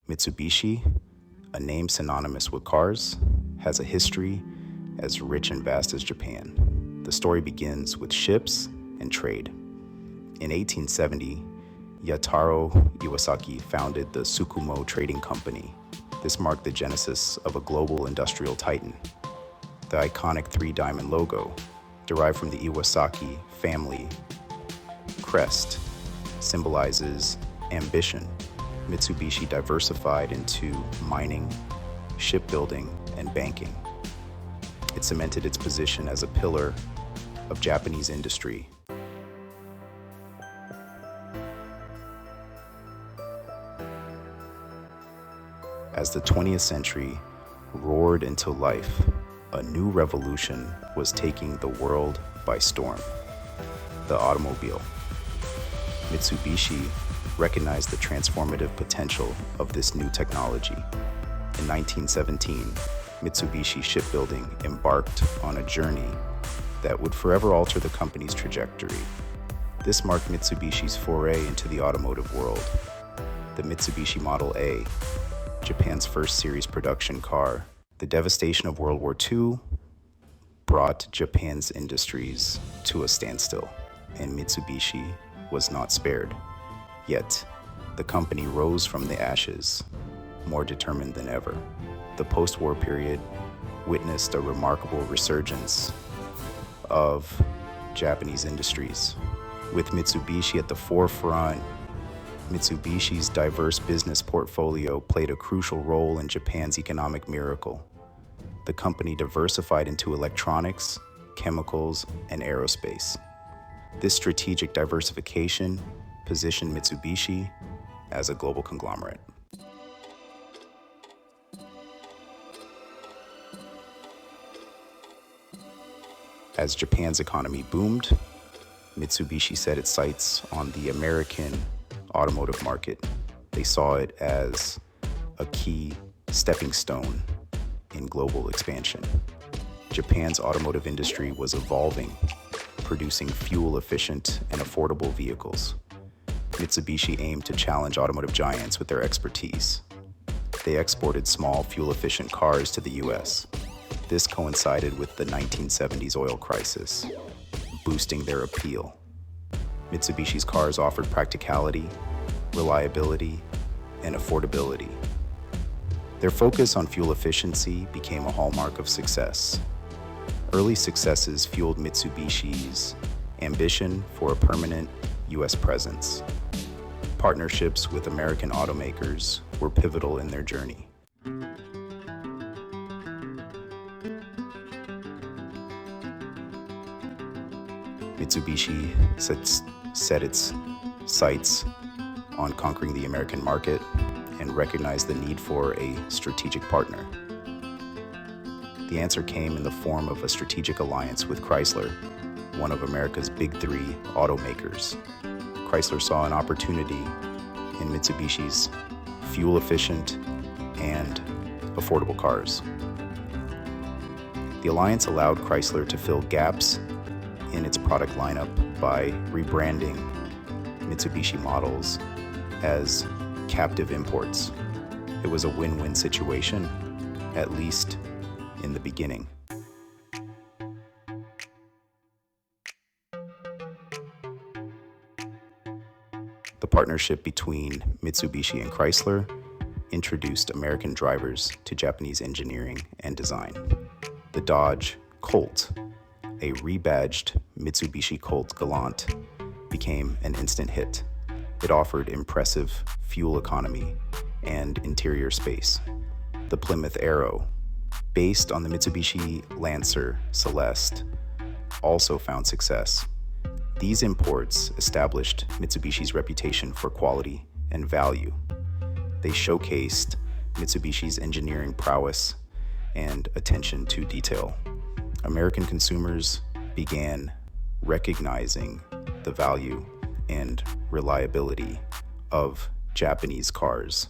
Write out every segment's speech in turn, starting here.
Mitsubishi, a name synonymous with cars, has a history as rich and vast as Japan. The story begins with ships and trade. In 1870, Yataro Iwasaki founded the Tsukumo Trading Company. This marked the genesis of a global industrial titan. The iconic three-diamond logo, derived from the Iwasaki family crest, symbolizes ambition. Mitsubishi diversified into mining, shipbuilding, and banking. It cemented its position as a pillar of Japanese industry. As the 20th century roared into life, a new revolution was taking the world by storm: the automobile. Mitsubishi recognized the transformative potential of this new technology. In 1917, Mitsubishi Shipbuilding embarked on a journey that would forever alter the company's trajectory. This marked Mitsubishi's foray into the automotive world. The Mitsubishi Model A, Japan's first series production car. The devastation of World War II brought Japan's industries to a standstill, and Mitsubishi was not spared. Yet, the company rose from the ashes, more determined than ever. The post-war period witnessed a remarkable resurgence of Japanese industries. With Mitsubishi at the forefront, Mitsubishi's diverse business portfolio played a crucial role in Japan's economic miracle. The company diversified into electronics, chemicals, and aerospace. This strategic diversification positioned Mitsubishi as a global conglomerate. As Japan's economy boomed, Mitsubishi set its sights on the American automotive market. They saw it as a key stepping stone in global expansion. Japan's automotive industry was evolving, producing fuel-efficient and affordable vehicles. Mitsubishi aimed to challenge automotive giants with their expertise. They exported small, fuel-efficient cars to the US. This coincided with the 1970s oil crisis, boosting their appeal. Mitsubishi's cars offered practicality, reliability, and affordability. Their focus on fuel efficiency became a hallmark of success. Early successes fueled Mitsubishi's ambition for a permanent US presence. Partnerships with American automakers were pivotal in their journey. Mitsubishi set its sights on conquering the American market and recognized the need for a strategic partner. The answer came in the form of a strategic alliance with Chrysler, one of America's big three automakers. Chrysler saw an opportunity in Mitsubishi's fuel-efficient and affordable cars. The alliance allowed Chrysler to fill gaps in its product lineup by rebranding Mitsubishi models as captive imports. It was a win-win situation, at least in the beginning. The partnership between Mitsubishi and Chrysler introduced American drivers to Japanese engineering and design. The Dodge Colt, a rebadged Mitsubishi Colt Galant, became an instant hit. It offered impressive fuel economy and interior space. The Plymouth Arrow, based on the Mitsubishi Lancer Celeste, also found success. These imports established Mitsubishi's reputation for quality and value. They showcased Mitsubishi's engineering prowess and attention to detail. American consumers began recognizing the value and reliability of Japanese cars.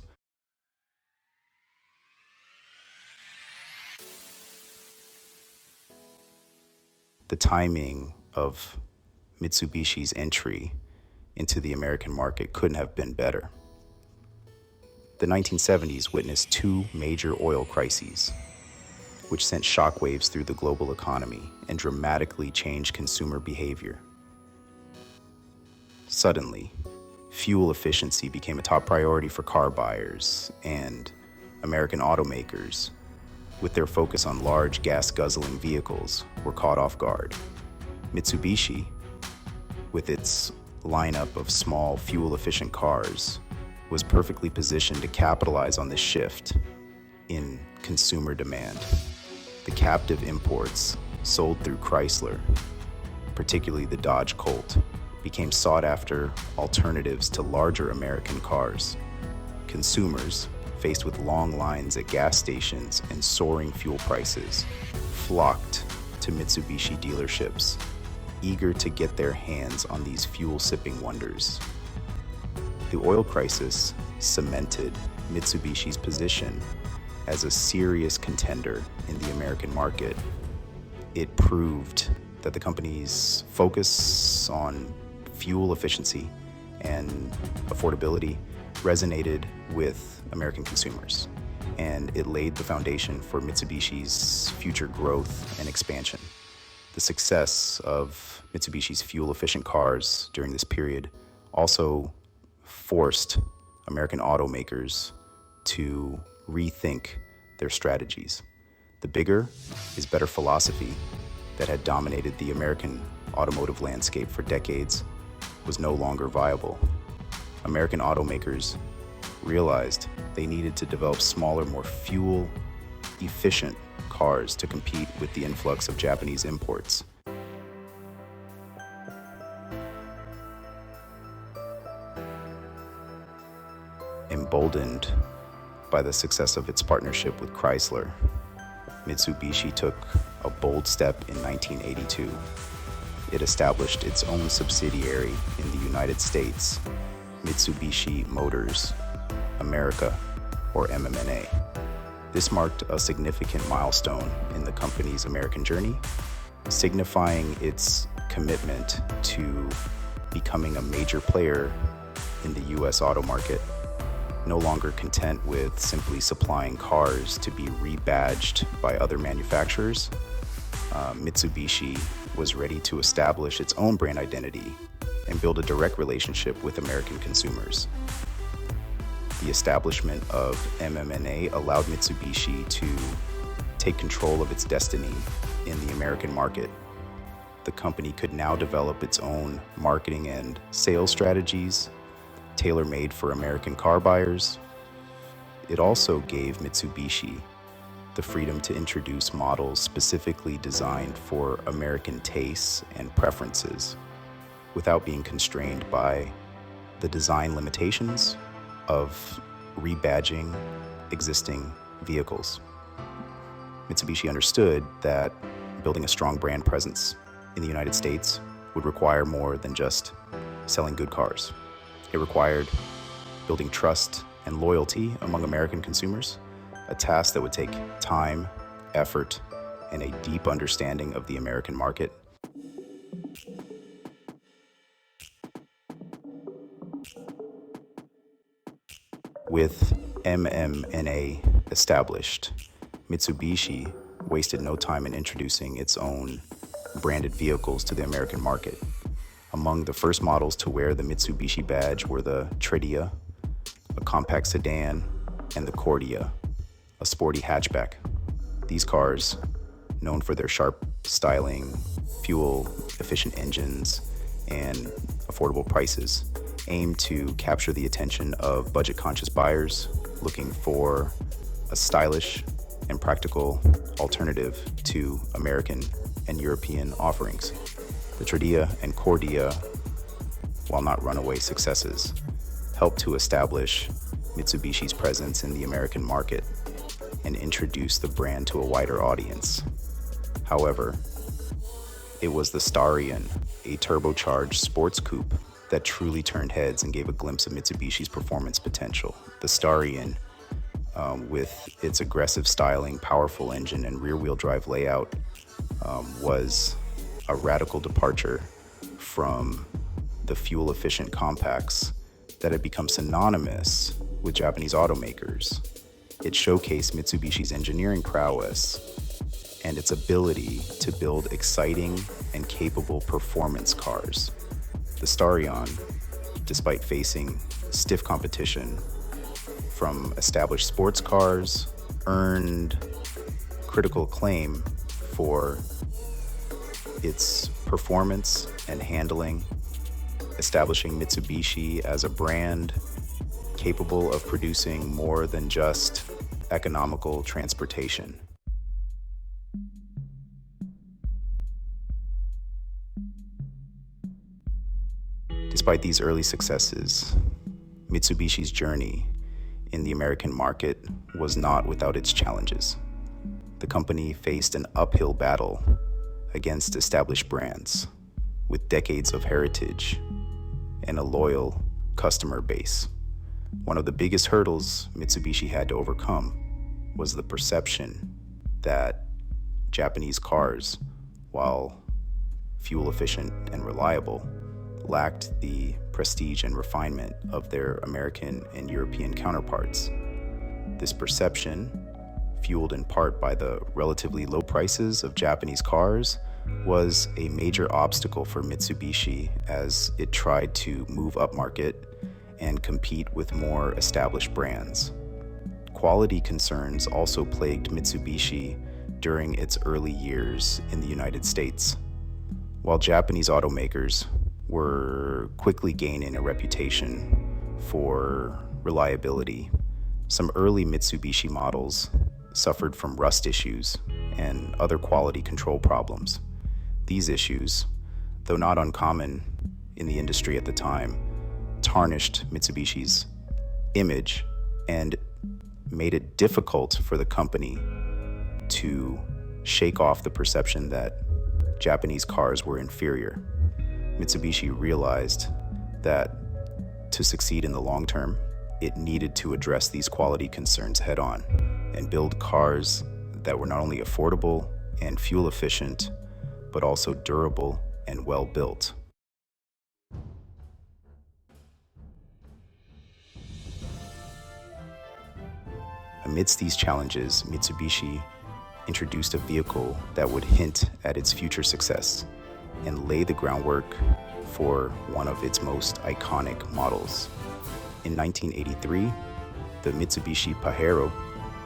The timing of Mitsubishi's entry into the American market couldn't have been better. The 1970s witnessed two major oil crises, which sent shockwaves through the global economy and dramatically changed consumer behavior. Suddenly, fuel efficiency became a top priority for car buyers, and American automakers, with their focus on large gas-guzzling vehicles, were caught off guard. Mitsubishi, with its lineup of small, fuel-efficient cars, was perfectly positioned to capitalize on this shift in consumer demand. The captive imports sold through Chrysler, particularly the Dodge Colt, became sought-after alternatives to larger American cars. Consumers, faced with long lines at gas stations and soaring fuel prices, flocked to Mitsubishi dealerships, eager to get their hands on these fuel-sipping wonders. The oil crisis cemented Mitsubishi's position as a serious contender in the American market. It proved that the company's focus on fuel efficiency and affordability resonated with American consumers, and it laid the foundation for Mitsubishi's future growth and expansion. The success of Mitsubishi's fuel-efficient cars during this period also forced American automakers to rethink their strategies. The bigger is better philosophy that had dominated the American automotive landscape for decades was no longer viable. American automakers realized they needed to develop smaller, more fuel-efficient cars to compete with the influx of Japanese imports. Emboldened by the success of its partnership with Chrysler, Mitsubishi took a bold step in 1982. It established its own subsidiary in the United States, Mitsubishi Motors America, or MMA. This marked a significant milestone in the company's American journey, signifying its commitment to becoming a major player in the U.S. auto market. No longer content with simply supplying cars to be rebadged by other manufacturers, Mitsubishi was ready to establish its own brand identity and build a direct relationship with American consumers. The establishment of MMA allowed Mitsubishi to take control of its destiny in the American market. The company could now develop its own marketing and sales strategies, tailor-made for American car buyers. It also gave Mitsubishi the freedom to introduce models specifically designed for American tastes and preferences without being constrained by the design limitations of rebadging existing vehicles. Mitsubishi understood that building a strong brand presence in the United States would require more than just selling good cars. It required building trust and loyalty among American consumers, a task that would take time, effort, and a deep understanding of the American market. With MMA established, Mitsubishi wasted no time in introducing its own branded vehicles to the American market. Among the first models to wear the Mitsubishi badge were the Tredea, a compact sedan, and the Cordia, a sporty hatchback. These cars, known for their sharp styling, fuel-efficient engines, and affordable prices, aim to capture the attention of budget-conscious buyers looking for a stylish and practical alternative to American and European offerings. The Tredea and Cordia, while not runaway successes, helped to establish Mitsubishi's presence in the American market and introduce the brand to a wider audience. However, it was the Starion, a turbocharged sports coupe, that truly turned heads and gave a glimpse of Mitsubishi's performance potential. The Starion, with its aggressive styling, powerful engine, and rear-wheel drive layout, was a radical departure from the fuel-efficient compacts that had become synonymous with Japanese automakers. It showcased Mitsubishi's engineering prowess and its ability to build exciting and capable performance cars. The Starion, despite facing stiff competition from established sports cars, earned critical acclaim for its performance and handling, establishing Mitsubishi as a brand capable of producing more than just economical transportation. Despite these early successes, Mitsubishi's journey in the American market was not without its challenges. The company faced an uphill battle against established brands with decades of heritage and a loyal customer base. One of the biggest hurdles Mitsubishi had to overcome was the perception that Japanese cars, while fuel efficient and reliable, lacked the prestige and refinement of their American and European counterparts. This perception, fueled in part by the relatively low prices of Japanese cars, was a major obstacle for Mitsubishi as it tried to move upmarket and compete with more established brands. Quality concerns also plagued Mitsubishi during its early years in the United States. While Japanese automakers were quickly gaining a reputation for reliability, some early Mitsubishi models suffered from rust issues and other quality control problems. These issues, though not uncommon in the industry at the time, tarnished Mitsubishi's image and made it difficult for the company to shake off the perception that Japanese cars were inferior. Mitsubishi realized that to succeed in the long term, it needed to address these quality concerns head on and build cars that were not only affordable and fuel efficient, but also durable and well built. Amidst these challenges, Mitsubishi introduced a vehicle that would hint at its future success and lay the groundwork for one of its most iconic models. In 1983, the Mitsubishi Pajero,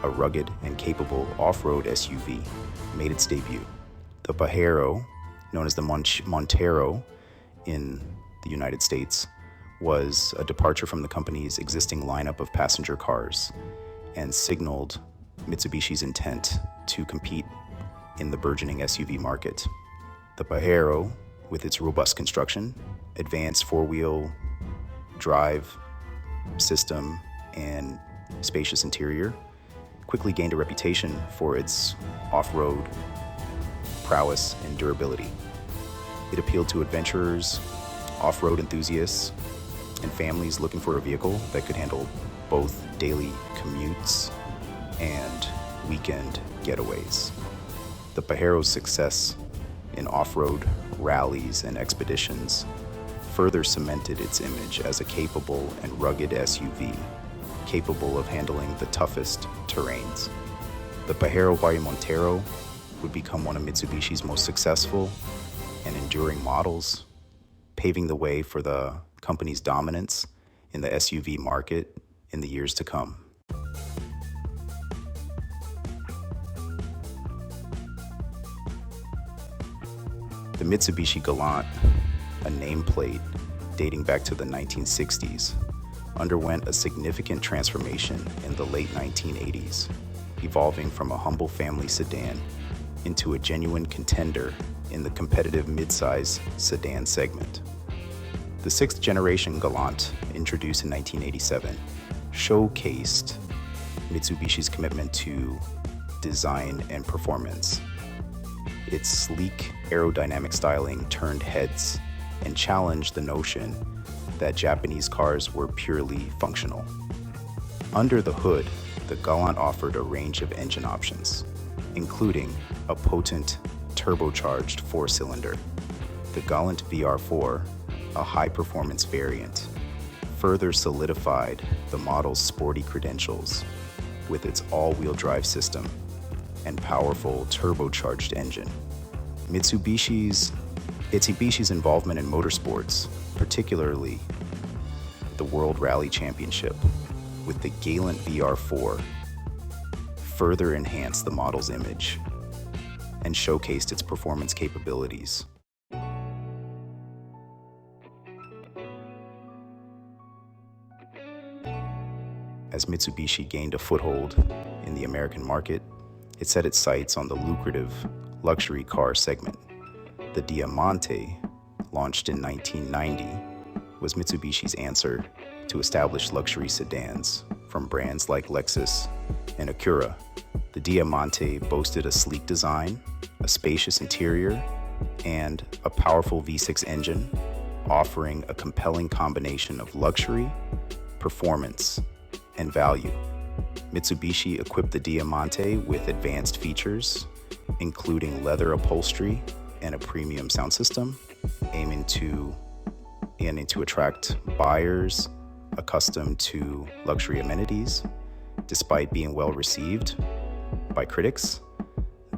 a rugged and capable off-road SUV, made its debut. The Pajero, known as the Montero in the United States, was a departure from the company's existing lineup of passenger cars and signaled Mitsubishi's intent to compete in the burgeoning SUV market. The Pajero, with its robust construction, advanced four-wheel drive system, and spacious interior, quickly gained a reputation for its off-road prowess and durability. It appealed to adventurers, off-road enthusiasts, and families looking for a vehicle that could handle both daily commutes and weekend getaways. The Pajero's success in off-road rallies and expeditions further cemented its image as a capable and rugged SUV, capable of handling the toughest terrains. The Pajero y Montero would become one of Mitsubishi's most successful and enduring models, paving the way for the company's dominance in the SUV market in the years to come. The Mitsubishi Galant, a nameplate dating back to the 1960s, underwent a significant transformation in the late 1980s, evolving from a humble family sedan into a genuine contender in the competitive midsize sedan segment. The sixth generation Galant, introduced in 1987, showcased Mitsubishi's commitment to design and performance. Its sleek aerodynamic styling turned heads and challenged the notion that Japanese cars were purely functional. Under the hood, the Galant offered a range of engine options, including a potent turbocharged four-cylinder, the Galant VR4, a high-performance variant, further solidified the model's sporty credentials with its all-wheel drive system and powerful turbocharged engine. Mitsubishi's involvement in motorsports, particularly the World Rally Championship with the Galant VR4, further enhanced the model's image and showcased its performance capabilities. As Mitsubishi gained a foothold in the American market, it set its sights on the lucrative luxury car segment. The Diamante, launched in 1990, was Mitsubishi's answer to established luxury sedans from brands like Lexus and Acura. The Diamante boasted a sleek design, a spacious interior, and a powerful V6 engine, offering a compelling combination of luxury, performance, and value. Mitsubishi equipped the Diamante with advanced features, including leather upholstery and a premium sound system, aiming to attract buyers accustomed to luxury amenities. Despite being well received by critics,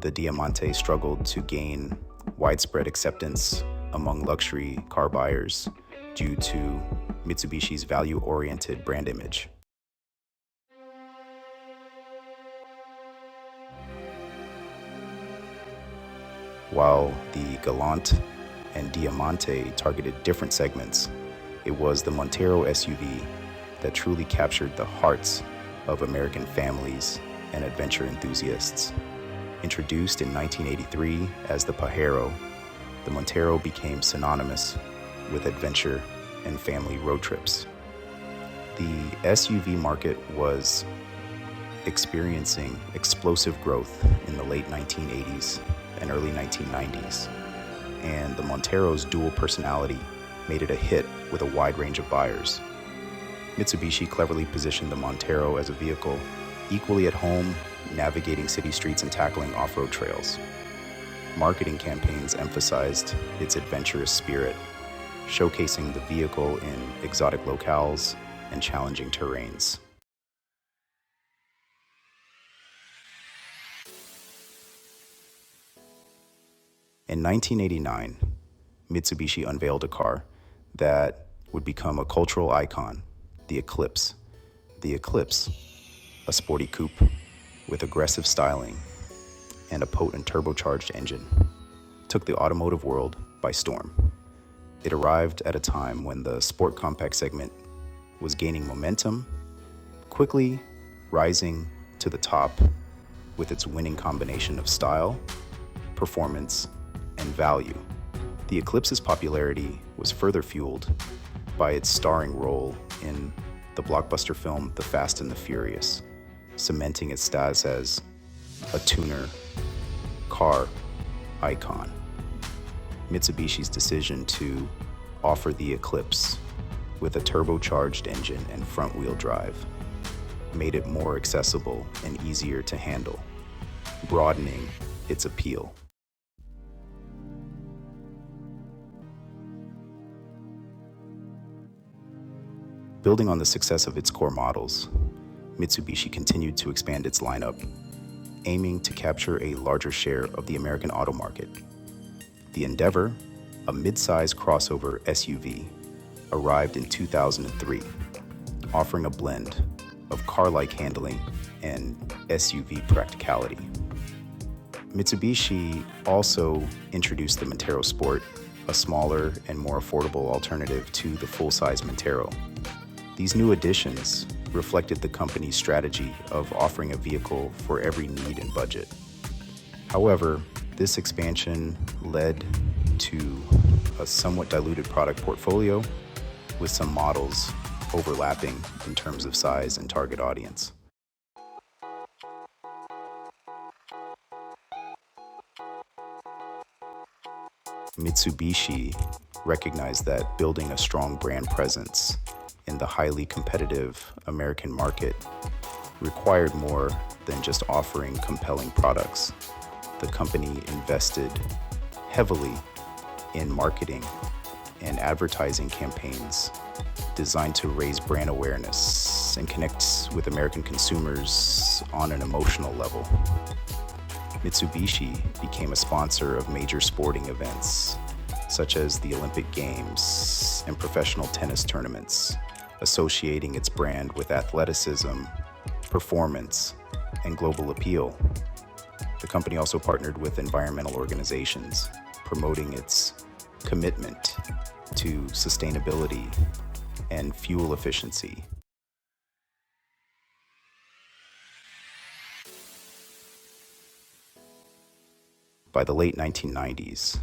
the Diamante struggled to gain widespread acceptance among luxury car buyers due to Mitsubishi's value-oriented brand image. While the Galant and Diamante targeted different segments, it was the Montero SUV that truly captured the hearts of American families and adventure enthusiasts. Introduced in 1983 as the Pajero, the Montero became synonymous with adventure and family road trips. The SUV market was experiencing explosive growth in the late 1980s and early 1990s, and the Montero's dual personality made it a hit with a wide range of buyers. Mitsubishi cleverly positioned the Montero as a vehicle equally at home navigating city streets and tackling off-road trails. Marketing campaigns emphasized its adventurous spirit, showcasing the vehicle in exotic locales and challenging terrains. In 1989, Mitsubishi unveiled a car that would become a cultural icon, the Eclipse. The Eclipse, a sporty coupe with aggressive styling and a potent turbocharged engine, took the automotive world by storm. It arrived at a time when the sport compact segment was gaining momentum, quickly rising to the top with its winning combination of style, performance, and value. The Eclipse's popularity was further fueled by its starring role in the blockbuster film The Fast and the Furious, cementing its status as a tuner car icon. Mitsubishi's decision to offer the Eclipse with a turbocharged engine and front-wheel drive made it more accessible and easier to handle, broadening its appeal. Building on the success of its core models, Mitsubishi continued to expand its lineup, aiming to capture a larger share of the American auto market. The Endeavor, a mid-size crossover SUV, arrived in 2003, offering a blend of car-like handling and SUV practicality. Mitsubishi also introduced the Montero Sport, a smaller and more affordable alternative to the full-size Montero. These new additions reflected the company's strategy of offering a vehicle for every need and budget. However, this expansion led to a somewhat diluted product portfolio, with some models overlapping in terms of size and target audience. Mitsubishi recognized that building a strong brand presence in the highly competitive American market required more than just offering compelling products. The company invested heavily in marketing and advertising campaigns designed to raise brand awareness and connect with American consumers on an emotional level. Mitsubishi became a sponsor of major sporting events, such as the Olympic Games and professional tennis tournaments, associating its brand with athleticism, performance, and global appeal. The company also partnered with environmental organizations, promoting its commitment to sustainability and fuel efficiency. By the late 1990s,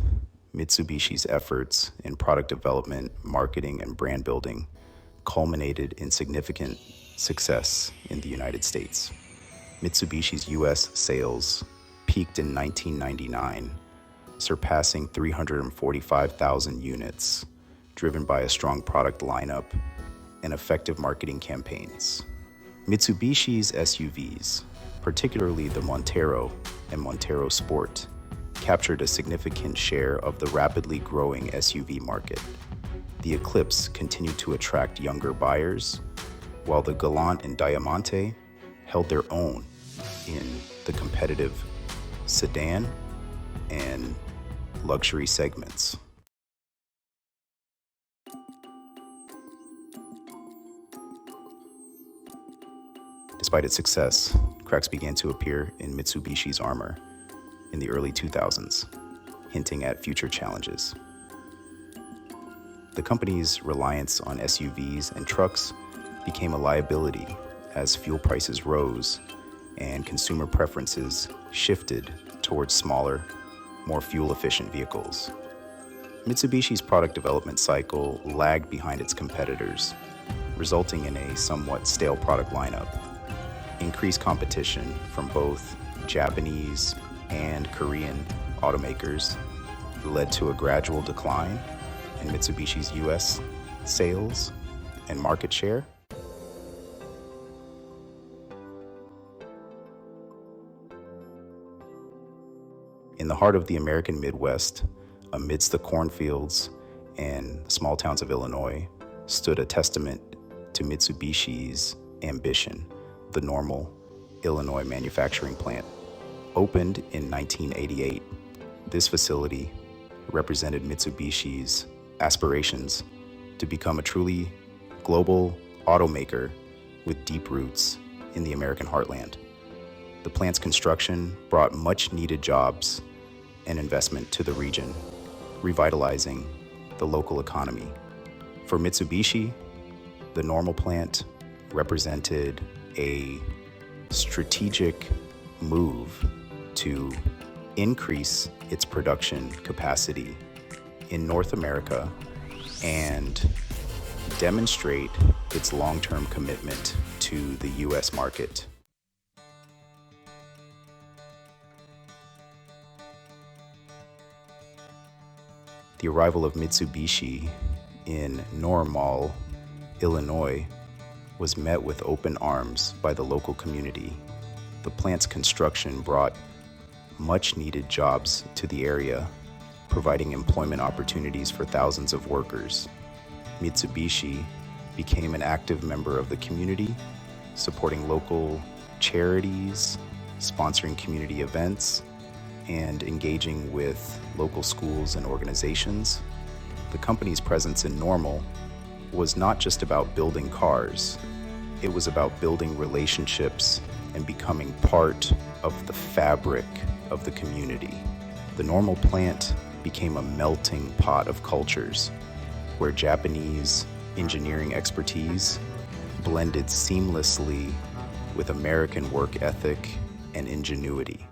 Mitsubishi's efforts in product development, marketing, and brand building culminated in significant success in the United States. Mitsubishi's U.S. sales peaked in 1999, surpassing 345,000 units, driven by a strong product lineup and effective marketing campaigns. Mitsubishi's SUVs, particularly the Montero and Montero Sport, captured a significant share of the rapidly growing SUV market. The Eclipse continued to attract younger buyers, while the Galant and Diamante held their own in the competitive sedan and luxury segments. Despite its success, cracks began to appear in Mitsubishi's armor in the early 2000s, hinting at future challenges. The company's reliance on SUVs and trucks became a liability as fuel prices rose and consumer preferences shifted towards smaller, more fuel-efficient vehicles. Mitsubishi's product development cycle lagged behind its competitors, resulting in a somewhat stale product lineup. Increased competition from both Japanese and Korean automakers led to a gradual decline in Mitsubishi's U.S. sales and market share. In the heart of the American Midwest, amidst the cornfields and small towns of Illinois, stood a testament to Mitsubishi's ambition, the Normal, Illinois manufacturing plant. Opened in 1988, this facility represented Mitsubishi's aspirations to become a truly global automaker with deep roots in the American heartland. The plant's construction brought much-needed jobs and investment to the region, revitalizing the local economy. For Mitsubishi, the Normal plant represented a strategic move to increase its production capacity in North America and demonstrate its long-term commitment to the U.S. market. The arrival of Mitsubishi in Normal, Illinois, was met with open arms by the local community. The plant's construction brought much-needed jobs to the area, providing employment opportunities for thousands of workers. Mitsubishi became an active member of the community, supporting local charities, sponsoring community events, and engaging with local schools and organizations. The company's presence in Normal was not just about building cars. It was about building relationships and becoming part of the fabric of the community. The Normal plant became a melting pot of cultures where Japanese engineering expertise blended seamlessly with American work ethic and ingenuity.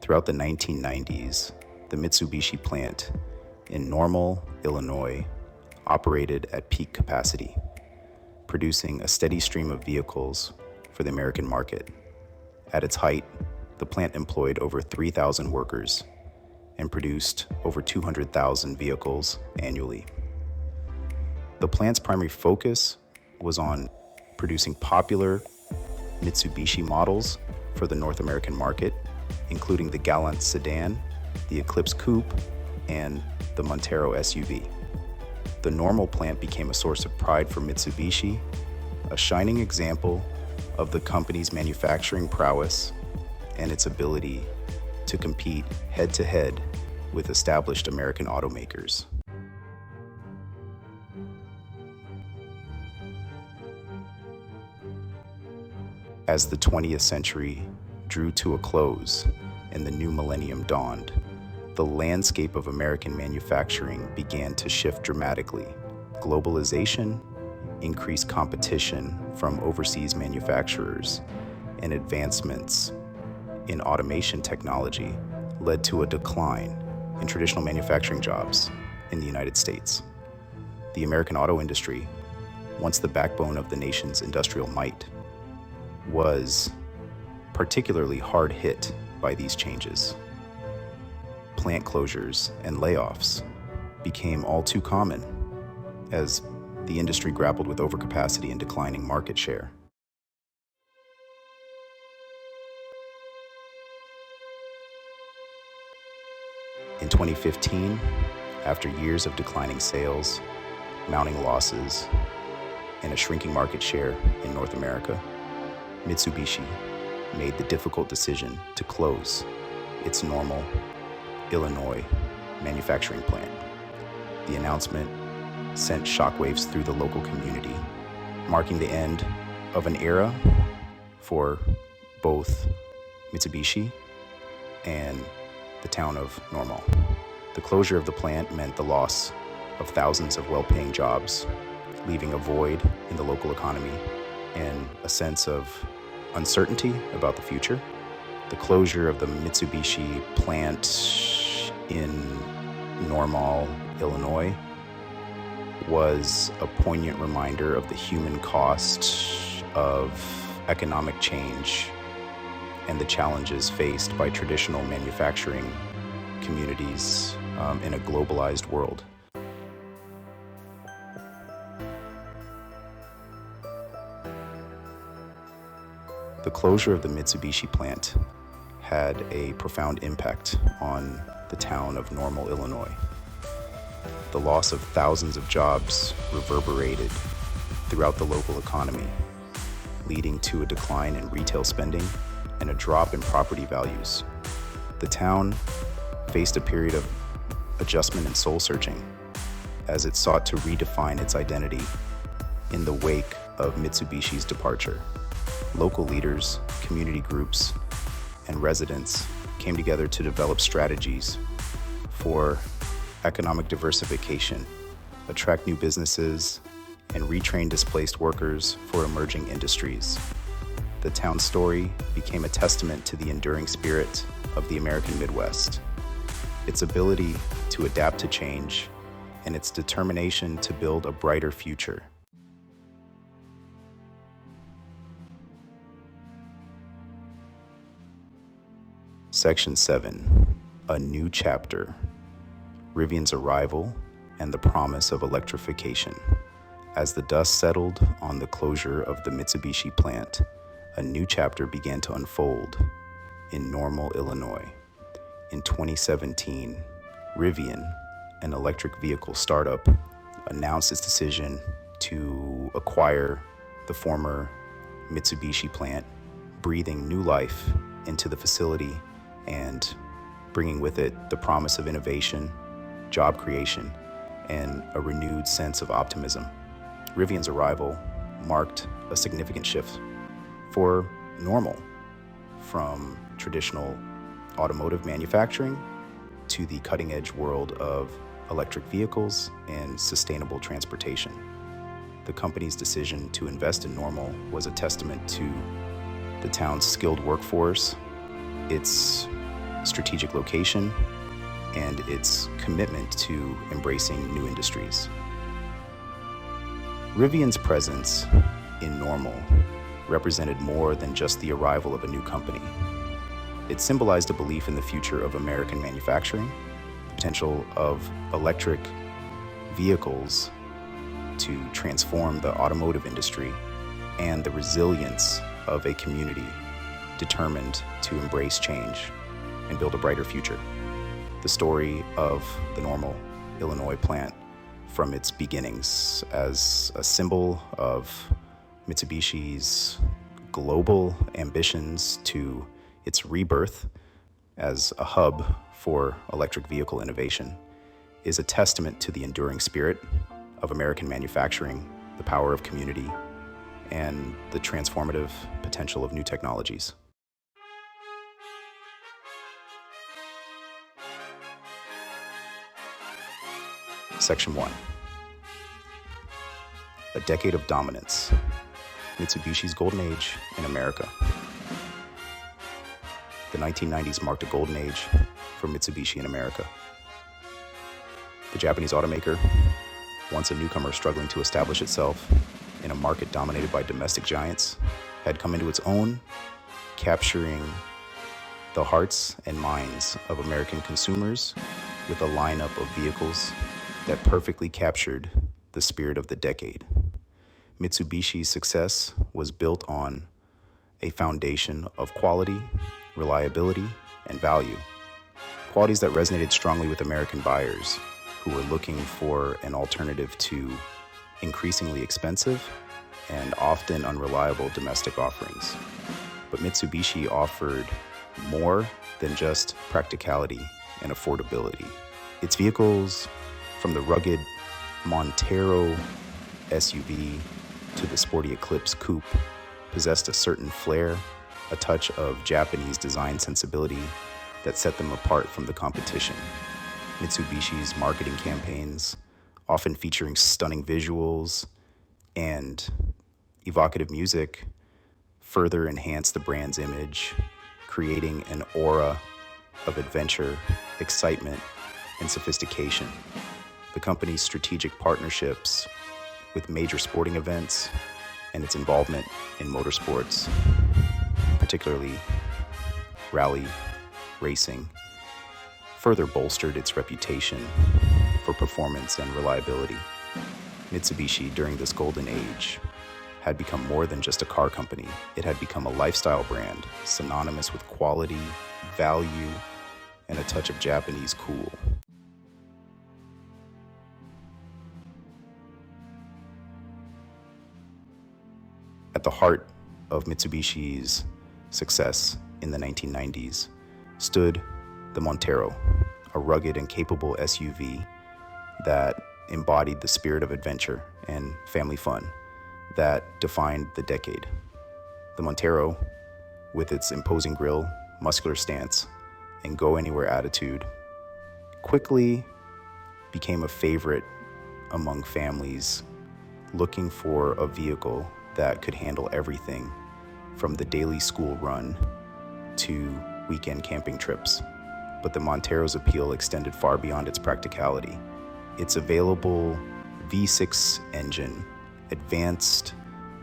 Throughout the 1990s, the Mitsubishi plant in Normal, Illinois, operated at peak capacity, producing a steady stream of vehicles for the American market. At its height, the plant employed over 3,000 workers and produced over 200,000 vehicles annually. The plant's primary focus was on producing popular Mitsubishi models for the North American market, including the Galant sedan, the Eclipse coupe, and the Montero SUV. The Normal plant became a source of pride for Mitsubishi, a shining example of the company's manufacturing prowess and its ability to compete head-to-head with established American automakers. As the 20th century drew to a close and the new millennium dawned, the landscape of American manufacturing began to shift dramatically. Globalization, increased competition from overseas manufacturers, and advancements in automation technology led to a decline in traditional manufacturing jobs in the United States. The American auto industry, once the backbone of the nation's industrial might, was particularly hard hit by these changes. Plant closures and layoffs became all too common as the industry grappled with overcapacity and declining market share. In 2015, after years of declining sales, mounting losses, and a shrinking market share in North America, Mitsubishi made the difficult decision to close its Normal, Illinois manufacturing plant. The announcement sent shockwaves through the local community, marking the end of an era for both Mitsubishi and the town of Normal. The closure of the plant meant the loss of thousands of well-paying jobs, leaving a void in the local economy and a sense of uncertainty about the future. The closure of the Mitsubishi plant in Normal, Illinois, was a poignant reminder of the human cost of economic change and the challenges faced by traditional manufacturing communities in a globalized world. The closure of the Mitsubishi plant had a profound impact on the town of Normal, Illinois. The loss of thousands of jobs reverberated throughout the local economy, leading to a decline in retail spending and a drop in property values. The town faced a period of adjustment and soul-searching as it sought to redefine its identity in the wake of Mitsubishi's departure. Local leaders, community groups, and residents came together to develop strategies for economic diversification, attract new businesses, and retrain displaced workers for emerging industries. The town's story became a testament to the enduring spirit of the American Midwest, its ability to adapt to change, and its determination to build a brighter future. Section 7, A New Chapter, Rivian's Arrival and the Promise of Electrification. As the dust settled on the closure of the Mitsubishi plant, a new chapter began to unfold in Normal, Illinois. In 2017, Rivian, an electric vehicle startup, announced its decision to acquire the former Mitsubishi plant, breathing new life into the facility and bringing with it the promise of innovation, job creation, and a renewed sense of optimism. Rivian's arrival marked a significant shift for Normal, from traditional automotive manufacturing to the cutting-edge world of electric vehicles and sustainable transportation. The company's decision to invest in Normal was a testament to the town's skilled workforce, its strategic location, and its commitment to embracing new industries. Rivian's presence in Normal represented more than just the arrival of a new company. It symbolized a belief in the future of American manufacturing, the potential of electric vehicles to transform the automotive industry, and the resilience of a community determined to embrace change and build a brighter future. The story of the Normal, Illinois plant, from its beginnings as a symbol of Mitsubishi's global ambitions to its rebirth as a hub for electric vehicle innovation, is a testament to the enduring spirit of American manufacturing, the power of community, and the transformative potential of new technologies. Section 1. A decade of dominance. Mitsubishi's golden age in America. The 1990s marked a golden age for Mitsubishi in America. The Japanese automaker, once a newcomer struggling to establish itself in a market dominated by domestic giants, had come into its own, capturing the hearts and minds of American consumers with a lineup of vehicles that perfectly captured the spirit of the decade. Mitsubishi's success was built on a foundation of quality, reliability, and value. Qualities that resonated strongly with American buyers who were looking for an alternative to increasingly expensive and often unreliable domestic offerings. But Mitsubishi offered more than just practicality and affordability. Its vehicles, from the rugged Montero SUV to the sporty Eclipse coupe, possessed a certain flair, a touch of Japanese design sensibility that set them apart from the competition. Mitsubishi's marketing campaigns, often featuring stunning visuals and evocative music, further enhanced the brand's image, creating an aura of adventure, excitement, and sophistication. The company's strategic partnerships with major sporting events and its involvement in motorsports, particularly rally racing, further bolstered its reputation for performance and reliability. Mitsubishi, during this golden age, had become more than just a car company. It had become a lifestyle brand, synonymous with quality, value, and a touch of Japanese cool. At the heart of Mitsubishi's success in the 1990s stood the Montero, a rugged and capable SUV that embodied the spirit of adventure and family fun that defined the decade. The Montero, with its imposing grille, muscular stance, and go-anywhere attitude, quickly became a favorite among families looking for a vehicle that could handle everything from the daily school run to weekend camping trips. But the Montero's appeal extended far beyond its practicality. Its available V6 engine, advanced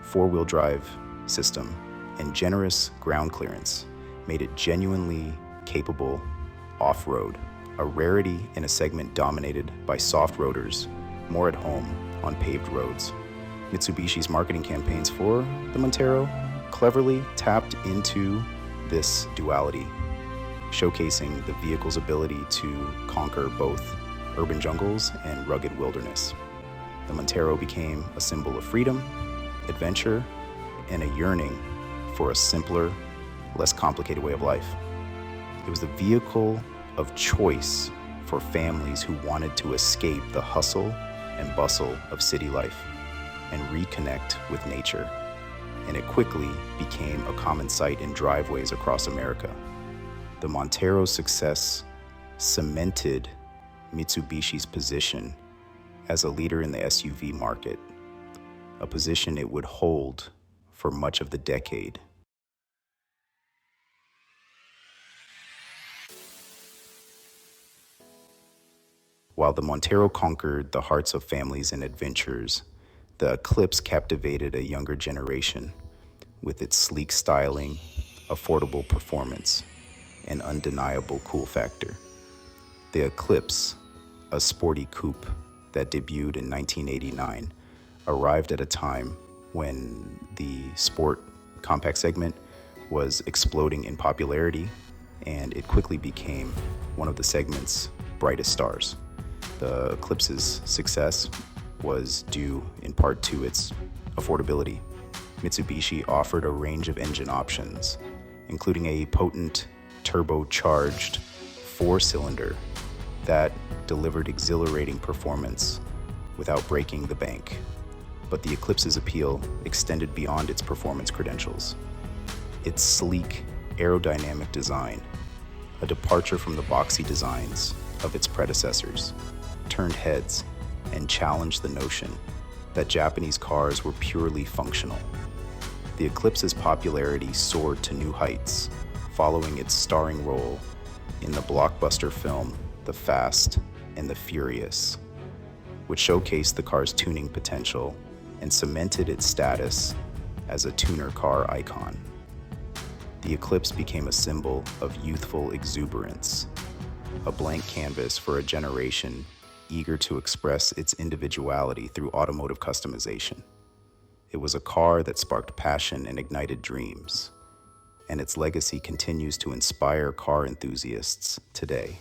four-wheel drive system, and generous ground clearance made it genuinely capable off-road, a rarity in a segment dominated by soft roaders, more at home on paved roads. Mitsubishi's marketing campaigns for the Montero cleverly tapped into this duality, showcasing the vehicle's ability to conquer both urban jungles and rugged wilderness. The Montero became a symbol of freedom, adventure, and a yearning for a simpler, less complicated way of life. It was the vehicle of choice for families who wanted to escape the hustle and bustle of city life and reconnect with nature, and it quickly became a common sight in driveways across America. The Montero's success cemented Mitsubishi's position as a leader in the SUV market, a position it would hold for much of the decade. While the Montero conquered the hearts of families and adventurers, the Eclipse captivated a younger generation with its sleek styling, affordable performance, and undeniable cool factor. The Eclipse, a sporty coupe that debuted in 1989, arrived at a time when the sport compact segment was exploding in popularity, and it quickly became one of the segment's brightest stars. The Eclipse's success was due in part to its affordability. Mitsubishi offered a range of engine options, including a potent turbocharged four-cylinder that delivered exhilarating performance without breaking the bank. But the Eclipse's appeal extended beyond its performance credentials. Its sleek, aerodynamic design, a departure from the boxy designs of its predecessors, turned heads and challenged the notion that Japanese cars were purely functional. The Eclipse's popularity soared to new heights following its starring role in the blockbuster film The Fast and the Furious, which showcased the car's tuning potential and cemented its status as a tuner car icon. The Eclipse became a symbol of youthful exuberance, a blank canvas for a generation eager to express its individuality through automotive customization. It was a car that sparked passion and ignited dreams, and its legacy continues to inspire car enthusiasts today.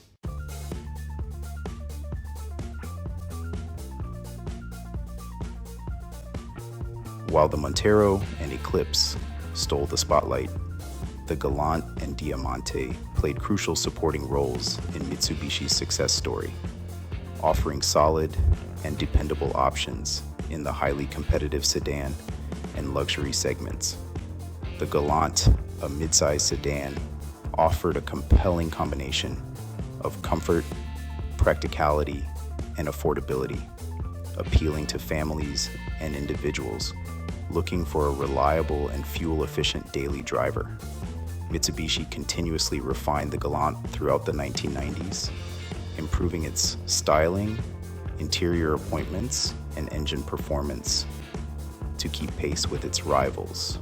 While the Montero and Eclipse stole the spotlight, the Galant and Diamante played crucial supporting roles in Mitsubishi's success story, offering solid and dependable options in the highly competitive sedan and luxury segments. The Galant, a midsize sedan, offered a compelling combination of comfort, practicality, and affordability, appealing to families and individuals looking for a reliable and fuel-efficient daily driver. Mitsubishi continuously refined the Galant throughout the 1990s, improving its styling, interior appointments, and engine performance to keep pace with its rivals.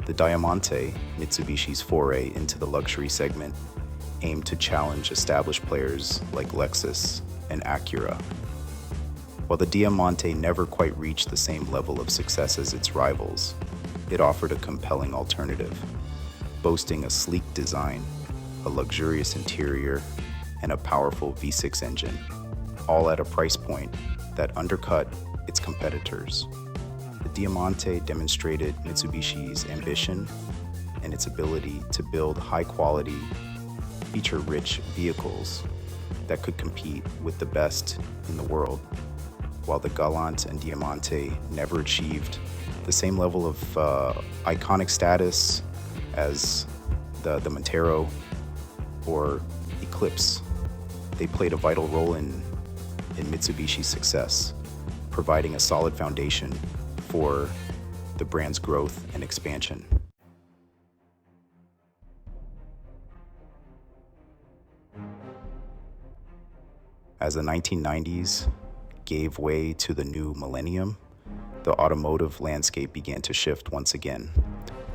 The Diamante, Mitsubishi's foray into the luxury segment, aimed to challenge established players like Lexus and Acura. While the Diamante never quite reached the same level of success as its rivals, it offered a compelling alternative, boasting a sleek design, a luxurious interior, and a powerful V6 engine, all at a price point that undercut its competitors. The Diamante demonstrated Mitsubishi's ambition and its ability to build high-quality, feature-rich vehicles that could compete with the best in the world. While the Galant and Diamante never achieved the same level of iconic status as the Montero or Eclipse, they played a vital role in Mitsubishi's success, providing a solid foundation for the brand's growth and expansion. As the 1990s gave way to the new millennium, the automotive landscape began to shift once again.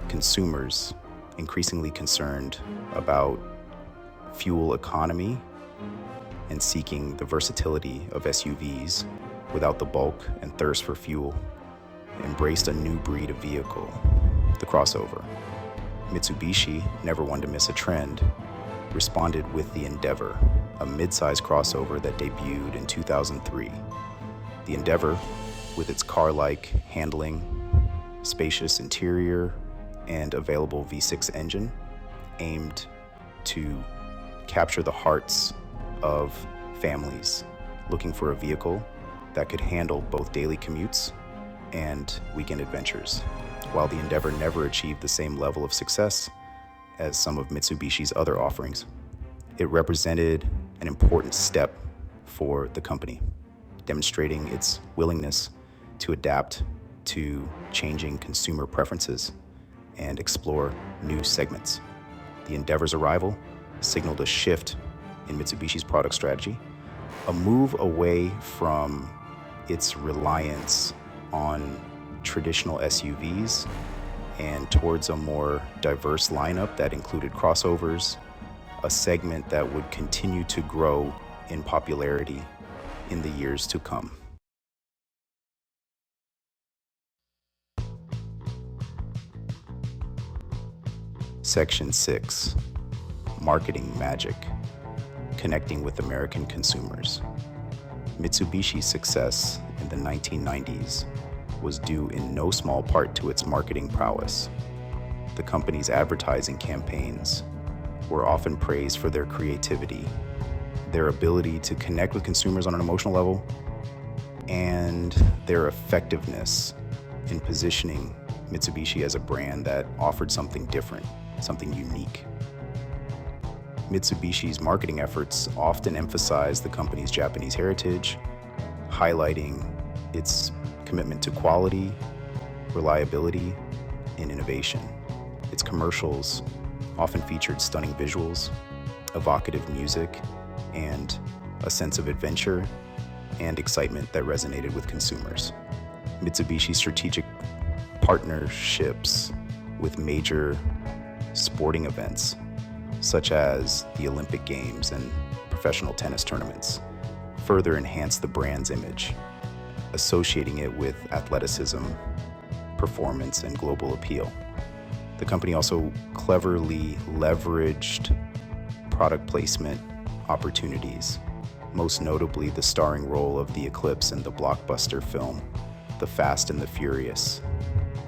Consumers, increasingly concerned about fuel economy and seeking the versatility of SUVs without the bulk and thirst for fuel, embraced a new breed of vehicle, the crossover. Mitsubishi, never one to miss a trend, responded with the Endeavor, a mid-size crossover that debuted in 2003. The Endeavor, with its car-like handling, spacious interior, and available V6 engine, aimed to capture the hearts of families looking for a vehicle that could handle both daily commutes and weekend adventures. While the Endeavor never achieved the same level of success as some of Mitsubishi's other offerings, it represented an important step for the company, demonstrating its willingness to adapt to changing consumer preferences and explore new segments. The Endeavor's arrival signaled a shift in Mitsubishi's product strategy, a move away from its reliance on traditional SUVs and towards a more diverse lineup that included crossovers, a segment that would continue to grow in popularity in the years to come. Section 6. Marketing Magic. Connecting with American consumers. Mitsubishi's success in the 1990s was due in no small part to its marketing prowess. The company's advertising campaigns were often praised for their creativity, their ability to connect with consumers on an emotional level, and their effectiveness in positioning Mitsubishi as a brand that offered something different, something unique. Mitsubishi's marketing efforts often emphasize the company's Japanese heritage, highlighting its commitment to quality, reliability, and innovation. Its commercials often featured stunning visuals, evocative music, and a sense of adventure and excitement that resonated with consumers. Mitsubishi's strategic partnerships with major sporting events, such as the Olympic Games and professional tennis tournaments, further enhanced the brand's image, associating it with athleticism, performance, and global appeal. The company also cleverly leveraged product placement opportunities, most notably the starring role of the Eclipse in the blockbuster film The Fast and the Furious,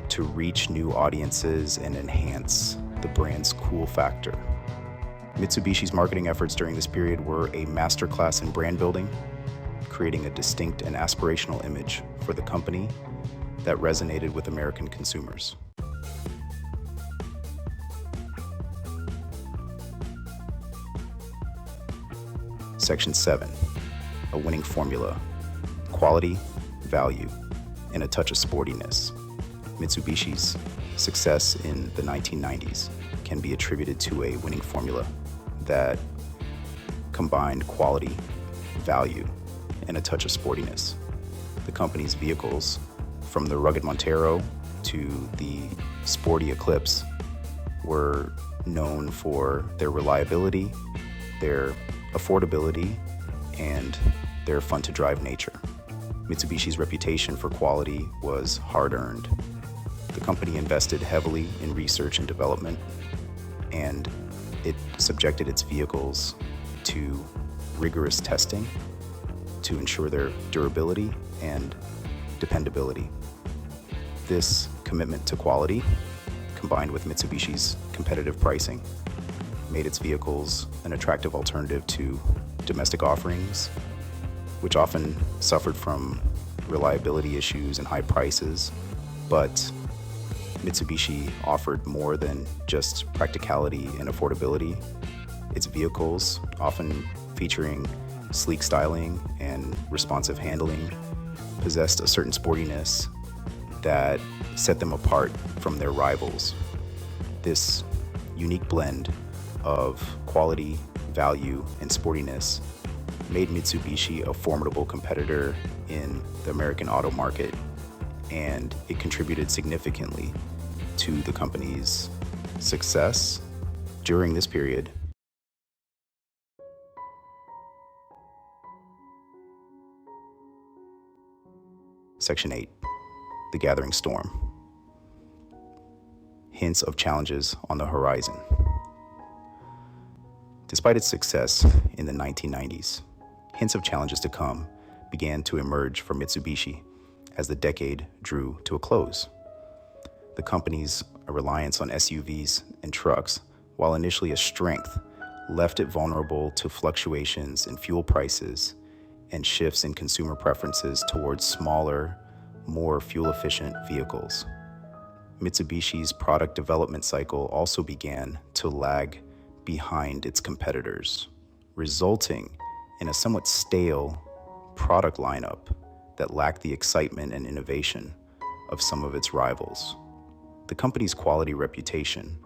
to reach new audiences and enhance the brand's cool factor. Mitsubishi's marketing efforts during this period were a masterclass in brand building, creating a distinct and aspirational image for the company that resonated with American consumers. Section 7. A winning formula. Quality, value, and a touch of sportiness. Mitsubishi's success in the 1990s can be attributed to a winning formula that combined quality, value, and a touch of sportiness. The company's vehicles, from the rugged Montero to the sporty Eclipse, were known for their reliability, their affordability, and their fun-to-drive nature. Mitsubishi's reputation for quality was hard-earned. The company invested heavily in research and development, and it subjected its vehicles to rigorous testing to ensure their durability and dependability. This commitment to quality, combined with Mitsubishi's competitive pricing, made its vehicles an attractive alternative to domestic offerings, which often suffered from reliability issues and high prices. But Mitsubishi offered more than just practicality and affordability. Its vehicles, often featuring sleek styling and responsive handling, possessed a certain sportiness that set them apart from their rivals. This unique blend of quality, value, and sportiness made Mitsubishi a formidable competitor in the American auto market, and it contributed significantly to the company's success during this period. Section 8. The Gathering Storm. Hints of challenges on the horizon. Despite its success in the 1990s, hints of challenges to come began to emerge for Mitsubishi as the decade drew to a close. The company's reliance on SUVs and trucks, while initially a strength, left it vulnerable to fluctuations in fuel prices and shifts in consumer preferences towards smaller, more fuel-efficient vehicles. Mitsubishi's product development cycle also began to lag behind its competitors, resulting in a somewhat stale product lineup that lacked the excitement and innovation of some of its rivals. The company's quality reputation,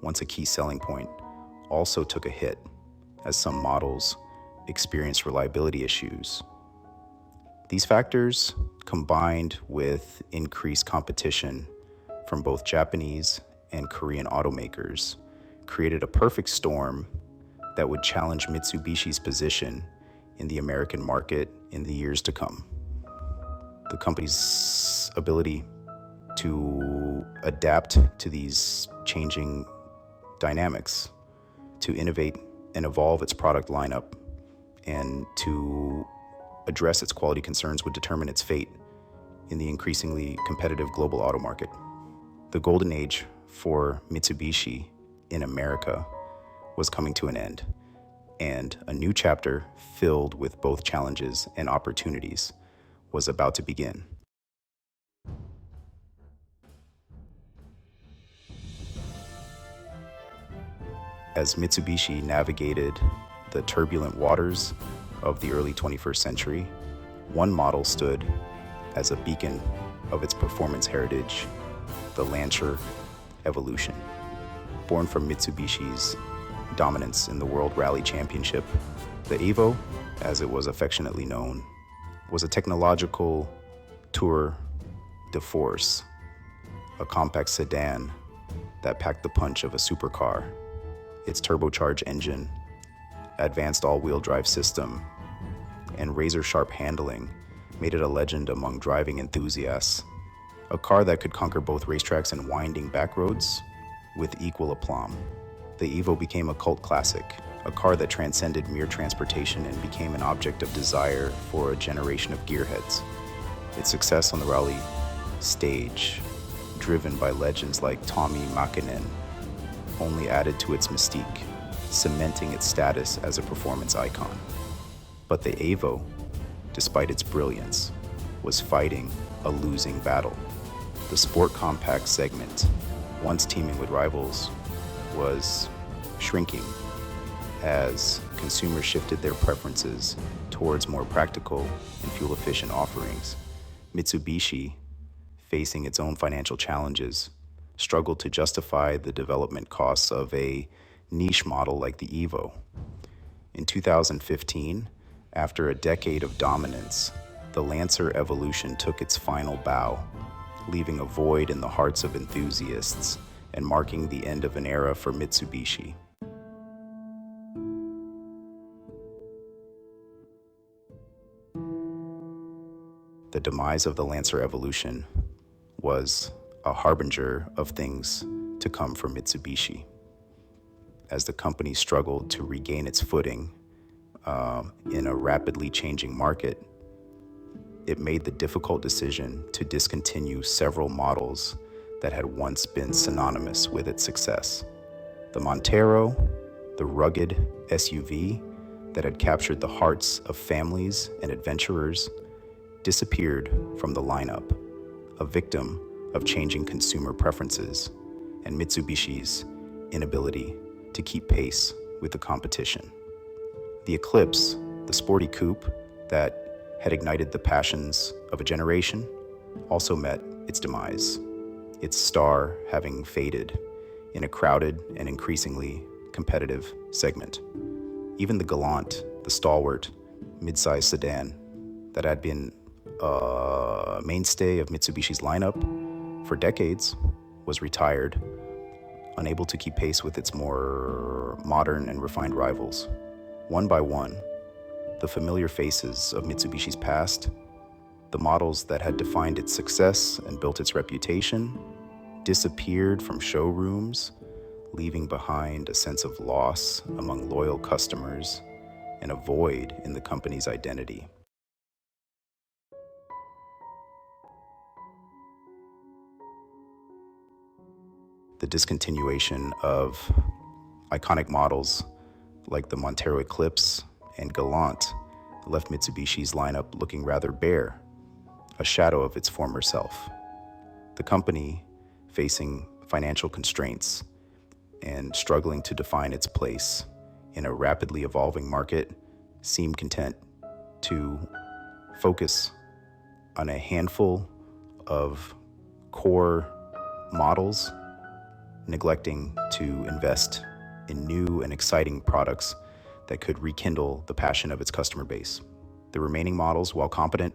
once a key selling point, also took a hit as some models experienced reliability issues. These factors, combined with increased competition from both Japanese and Korean automakers, created a perfect storm that would challenge Mitsubishi's position in the American market in the years to come. The company's ability to adapt to these changing dynamics to innovate and evolve its product lineup and to address its quality concerns would determine its fate in the increasingly competitive global auto market. The golden age for Mitsubishi in America was coming to an end, and a new chapter filled with both challenges and opportunities was about to begin. As Mitsubishi navigated the turbulent waters of the early 21st century, one model stood as a beacon of its performance heritage, the Lancer Evolution. Born from Mitsubishi's dominance in the World Rally Championship, the Evo, as it was affectionately known, was a technological tour de force, a compact sedan that packed the punch of a supercar. Its turbocharged engine, advanced all-wheel drive system, and razor-sharp handling made it a legend among driving enthusiasts. A car that could conquer both racetracks and winding back roads with equal aplomb. The Evo became a cult classic, a car that transcended mere transportation and became an object of desire for a generation of gearheads. Its success on the rally stage, driven by legends like Tommi Mäkinen, only added to its mystique, cementing its status as a performance icon. But the Evo, despite its brilliance, was fighting a losing battle. The sport compact segment, once teeming with rivals, was shrinking as consumers shifted their preferences towards more practical and fuel-efficient offerings. Mitsubishi, facing its own financial challenges, struggled to justify the development costs of a niche model like the Evo. In 2015, after a decade of dominance, the Lancer Evolution took its final bow, leaving a void in the hearts of enthusiasts and marking the end of an era for Mitsubishi. The demise of the Lancer Evolution was a harbinger of things to come for Mitsubishi. As the company struggled to regain its footing in a rapidly changing market, it made the difficult decision to discontinue several models that had once been synonymous with its success. The Montero, the rugged SUV that had captured the hearts of families and adventurers, disappeared from the lineup, a victim of changing consumer preferences and Mitsubishi's inability to keep pace with the competition. The Eclipse, the sporty coupe that had ignited the passions of a generation, also met its demise, its star having faded in a crowded and increasingly competitive segment. Even the Galant, the stalwart, mid-size sedan that had been a mainstay of Mitsubishi's lineup for decades was retired, unable to keep pace with its more modern and refined rivals. One by one, the familiar faces of Mitsubishi's past, the models that had defined its success and built its reputation, disappeared from showrooms, leaving behind a sense of loss among loyal customers and a void in the company's identity. The discontinuation of iconic models like the Montero Eclipse and Galant left Mitsubishi's lineup looking rather bare, a shadow of its former self. The company, facing financial constraints and struggling to define its place in a rapidly evolving market, seemed content to focus on a handful of core models, neglecting to invest in new and exciting products that could rekindle the passion of its customer base. The remaining models, while competent,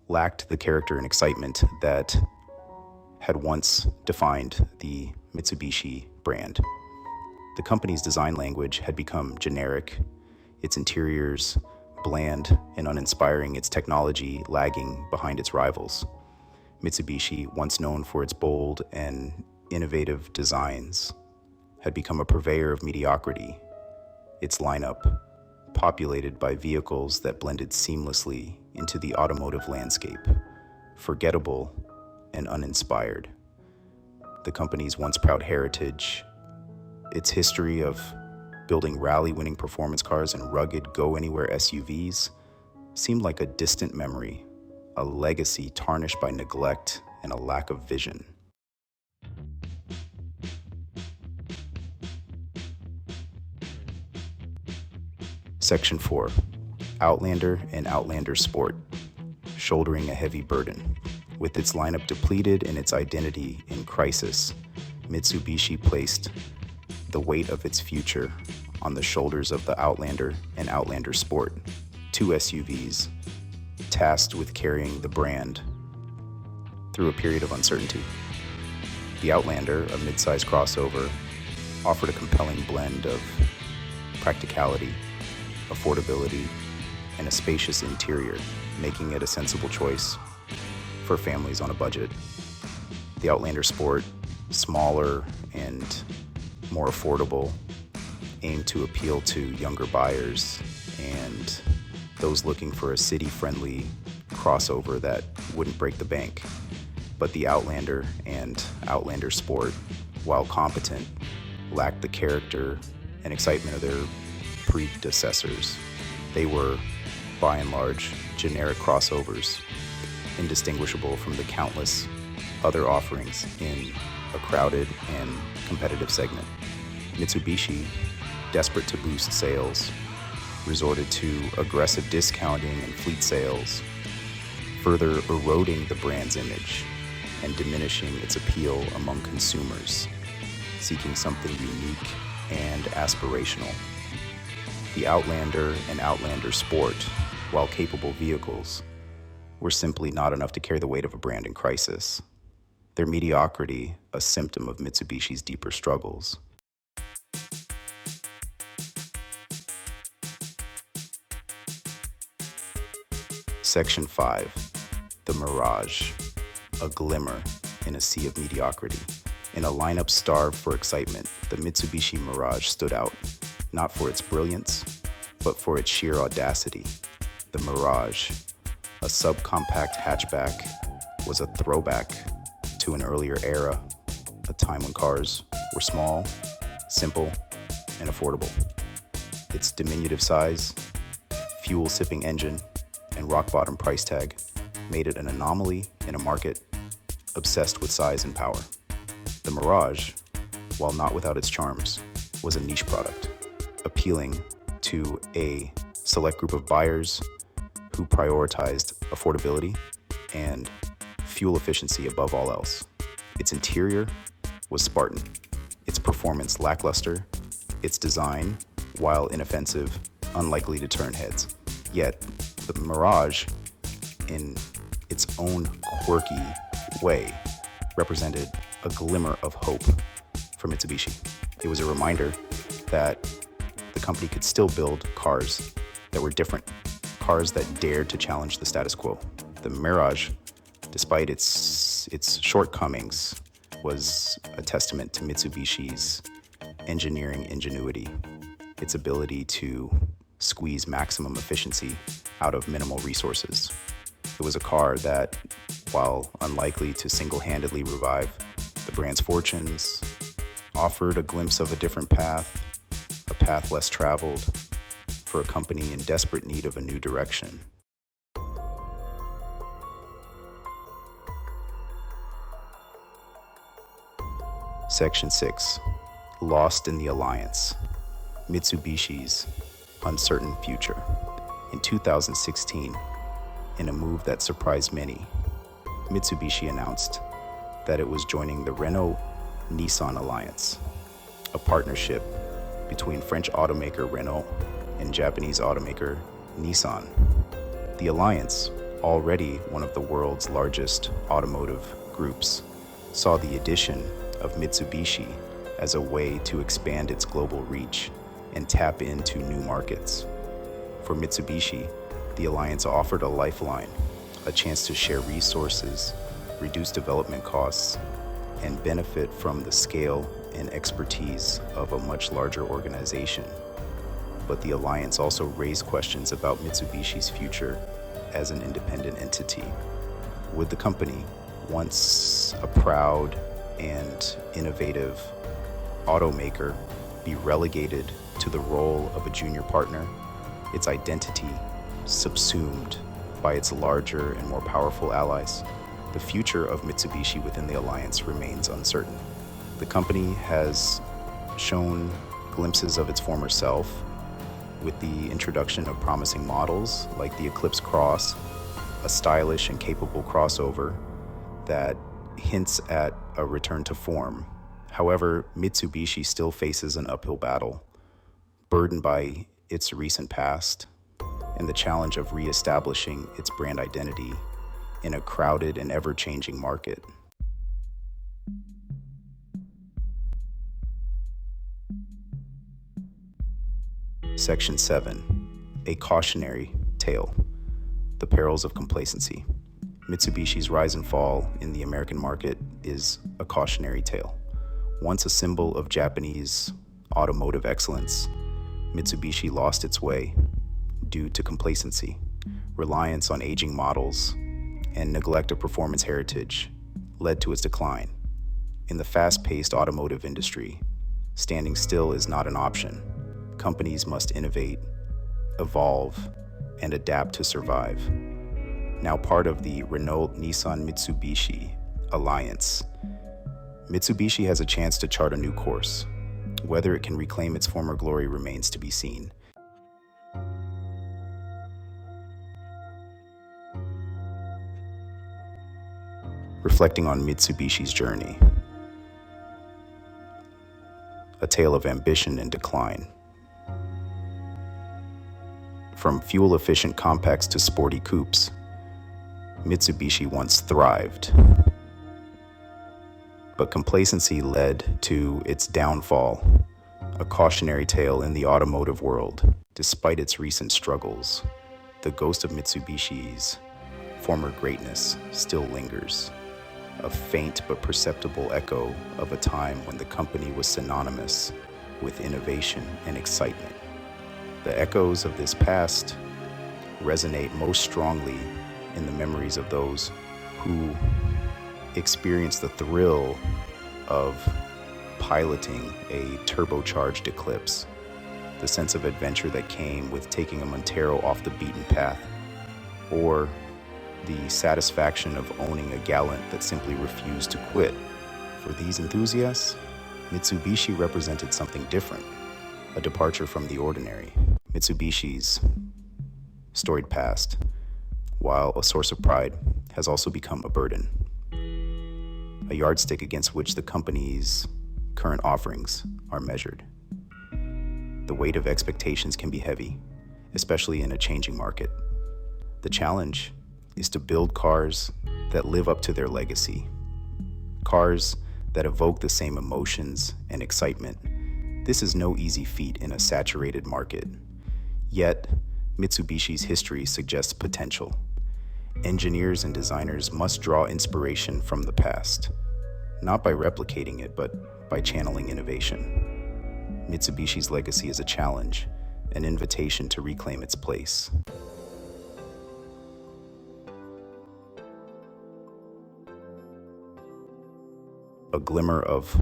lacked the character and excitement that had once defined the Mitsubishi brand. The company's design language had become generic, its interiors bland and uninspiring, its technology lagging behind its rivals. Mitsubishi, once known for its bold and innovative designs, had become a purveyor of mediocrity, its lineup populated by vehicles that blended seamlessly into the automotive landscape, forgettable and uninspired. The company's once proud heritage, its history of building rally-winning performance cars and rugged go-anywhere SUVs, seemed like a distant memory, a legacy tarnished by neglect and a lack of vision. Section 4. Outlander and Outlander Sport, shouldering a heavy burden. With its lineup depleted and its identity in crisis, Mitsubishi placed the weight of its future on the shoulders of the Outlander and Outlander Sport, two SUVs tasked with carrying the brand through a period of uncertainty. The Outlander, a mid-size crossover, offered a compelling blend of practicality, affordability, and a spacious interior, making it a sensible choice for families on a budget. The Outlander Sport, smaller and more affordable, aimed to appeal to younger buyers and those looking for a city-friendly crossover that wouldn't break the bank. But the Outlander and Outlander Sport, while competent, lacked the character and excitement of their predecessors. They were, by and large, generic crossovers, indistinguishable from the countless other offerings in a crowded and competitive segment. Mitsubishi, desperate to boost sales, resorted to aggressive discounting and fleet sales, further eroding the brand's image and diminishing its appeal among consumers seeking something unique and aspirational. The Outlander and Outlander Sport, while capable vehicles, were simply not enough to carry the weight of a brand in crisis. Their mediocrity, a symptom of Mitsubishi's deeper struggles. Section 5. The Mirage, a glimmer in a sea of mediocrity. In a lineup starved for excitement, the Mitsubishi Mirage stood out, not for its brilliance, but for its sheer audacity. The Mirage, a subcompact hatchback, was a throwback to an earlier era, a time when cars were small, simple, and affordable. Its diminutive size, fuel-sipping engine, and rock-bottom price tag made it an anomaly in a market obsessed with size and power. The Mirage, while not without its charms, was a niche product, appealing to a select group of buyers who prioritized affordability and fuel efficiency above all else. Its interior was Spartan, its performance lackluster, its design, while inoffensive, unlikely to turn heads. Yet, the Mirage, in its own quirky way, represented a glimmer of hope for Mitsubishi. It was a reminder that the company could still build cars that were different, cars that dared to challenge the status quo. The Mirage, despite its shortcomings, was a testament to Mitsubishi's engineering ingenuity, its ability to squeeze maximum efficiency out of minimal resources. It was a car that, while unlikely to single-handedly revive the brand's fortunes, offered a glimpse of a different path, a path less traveled, for a company in desperate need of a new direction. Section 6. Lost in the Alliance. Mitsubishi's uncertain future. In 2016, in a move that surprised many, Mitsubishi announced that it was joining the Renault-Nissan alliance, a partnership between French automaker Renault and Japanese automaker Nissan. The alliance, already one of the world's largest automotive groups, saw the addition of Mitsubishi as a way to expand its global reach and tap into new markets. For Mitsubishi, the alliance offered a lifeline, a chance to share resources, reduce development costs, and benefit from the scale and expertise of a much larger organization. But the alliance also raised questions about Mitsubishi's future as an independent entity. Would the company, once a proud and innovative automaker, be relegated to the role of a junior partner, its identity subsumed by its larger and more powerful allies? The future of Mitsubishi within the alliance remains uncertain. The company has shown glimpses of its former self with the introduction of promising models like the Eclipse Cross, a stylish and capable crossover that hints at a return to form. However, Mitsubishi still faces an uphill battle, burdened by its recent past and the challenge of reestablishing its brand identity in a crowded and ever-changing market. Section 7. A cautionary tale. The perils of complacency. Mitsubishi's rise and fall in the American market is a cautionary tale. Once a symbol of Japanese automotive excellence, Mitsubishi lost its way due to complacency, reliance on aging models, and neglect of performance heritage led to its decline. In the fast-paced automotive industry, standing still is not an option. Companies must innovate, evolve, and adapt to survive. Now part of the Renault-Nissan-Mitsubishi alliance, Mitsubishi has a chance to chart a new course. Whether it can reclaim its former glory remains to be seen. Reflecting on Mitsubishi's journey. A tale of ambition and decline. From fuel-efficient compacts to sporty coupes, Mitsubishi once thrived. But complacency led to its downfall, a cautionary tale in the automotive world. Despite its recent struggles, the ghost of Mitsubishi's former greatness still lingers, a faint but perceptible echo of a time when the company was synonymous with innovation and excitement. The echoes of this past resonate most strongly in the memories of those who experienced the thrill of piloting a turbocharged Eclipse, the sense of adventure that came with taking a Montero off the beaten path, or the satisfaction of owning a Gallant that simply refused to quit. For these enthusiasts, Mitsubishi represented something different, a departure from the ordinary. Mitsubishi's storied past, while a source of pride, has also become a burden, a yardstick against which the company's current offerings are measured. The weight of expectations can be heavy, especially in a changing market. The challenge is to build cars that live up to their legacy, cars that evoke the same emotions and excitement. This is no easy feat in a saturated market. Yet, Mitsubishi's history suggests potential. Engineers and designers must draw inspiration from the past, not by replicating it, but by channeling innovation. Mitsubishi's legacy is a challenge, an invitation to reclaim its place. A glimmer of